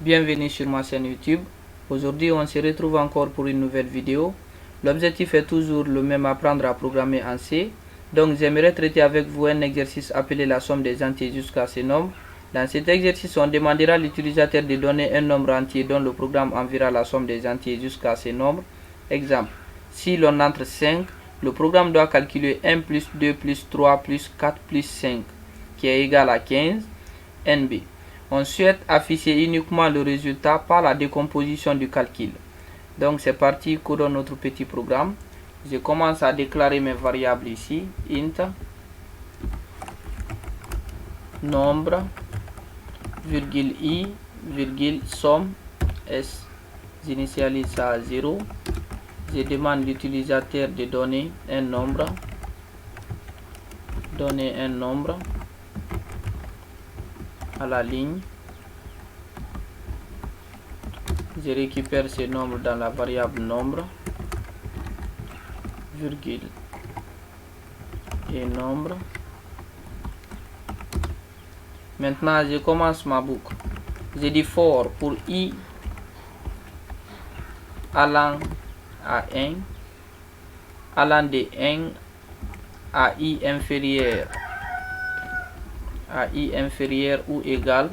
Bienvenue sur ma chaîne YouTube. Aujourd'hui on se retrouve encore pour une nouvelle vidéo. L'objectif est toujours le même, apprendre à programmer en C. Donc j'aimerais traiter avec vous un exercice appelé la somme des entiers jusqu'à ce nombre. Dans cet exercice, on demandera à l'utilisateur de donner un nombre entier dont le programme enverra la somme des entiers jusqu'à ce nombre. Exemple, si l'on entre 5, le programme doit calculer 1 plus 2 plus 3 plus 4 plus 5 qui est égal à 15 NB. On souhaite afficher uniquement le résultat par la décomposition du calcul. Donc c'est parti, codons notre petit programme. Je commence à déclarer mes variables ici. Int nombre virgule i virgule somme s. J'initialise ça à 0. Je demande l'utilisateur de donner un nombre. Donner un nombre à la ligne. Je récupère ce nombre dans la variable nombre, virgule et nombre. Maintenant je commence ma boucle. Je dis for pour i allant à 1, allant de 1 à i inférieur ou égal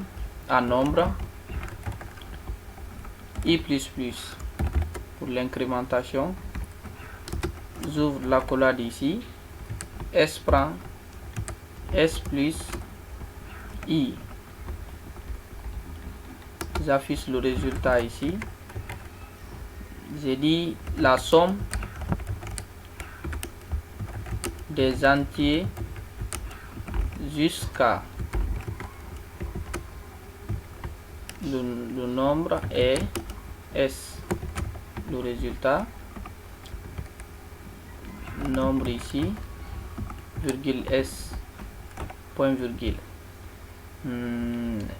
à nombre, i++ pour l'incrémentation. J'ouvre l'accolade ici. S prend S plus i. J'affiche le résultat ici. J'ai dit la somme des entiers jusqu'à le nombre est S. Le résultat, nombre ici, virgule S, point virgule.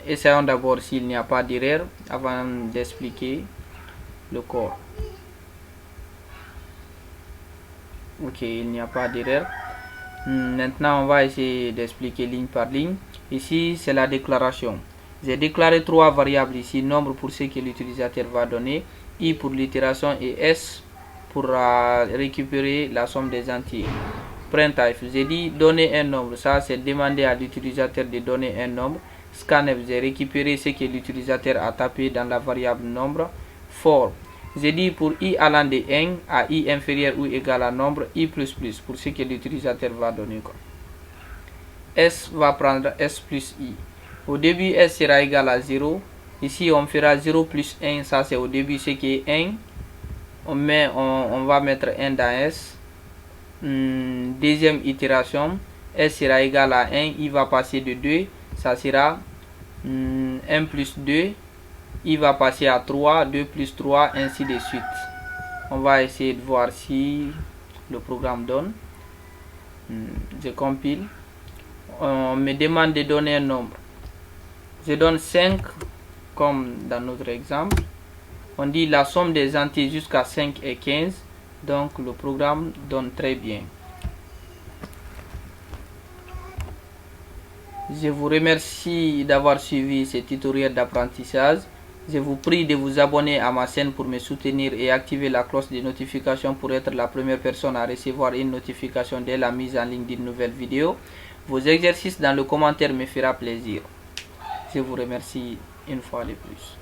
Essayons d'abord s'il n'y a pas d'erreur avant d'expliquer le code. Ok, il n'y a pas d'erreur. Maintenant on va essayer d'expliquer ligne par ligne. Ici c'est la déclaration. J'ai déclaré trois variables ici, nombre pour ce que l'utilisateur va donner, i pour l'itération et s pour récupérer la somme des entiers. Printf, j'ai dit donner un nombre, ça c'est demander à l'utilisateur de donner un nombre. Scanf, j'ai récupéré ce que l'utilisateur a tapé dans la variable nombre. For, j'ai dit pour i allant de 1 à i inférieur ou égal à nombre, i++ pour ce que l'utilisateur va donner. S va prendre s plus i. Au début, s sera égal à 0. Ici, on fera 0 plus 1. Ça, c'est au début, ce qui est 1. On va mettre 1 dans s. Deuxième itération, s sera égal à 1. Il va passer de 2. Ça sera 1 plus 2. Il va passer à 3. 2 plus 3, ainsi de suite. On va essayer de voir si le programme donne. Je compile. On me demande de donner un nombre. Je donne 5 comme dans notre exemple. On dit la somme des entiers jusqu'à 5 est 15. Donc le programme donne très bien. Je vous remercie d'avoir suivi ce tutoriel d'apprentissage. Je vous prie de vous abonner à ma chaîne pour me soutenir et activer la cloche de notification pour être la première personne à recevoir une notification dès la mise en ligne d'une nouvelle vidéo. Vos exercices dans le commentaire me fera plaisir. Je vous remercie une fois de plus.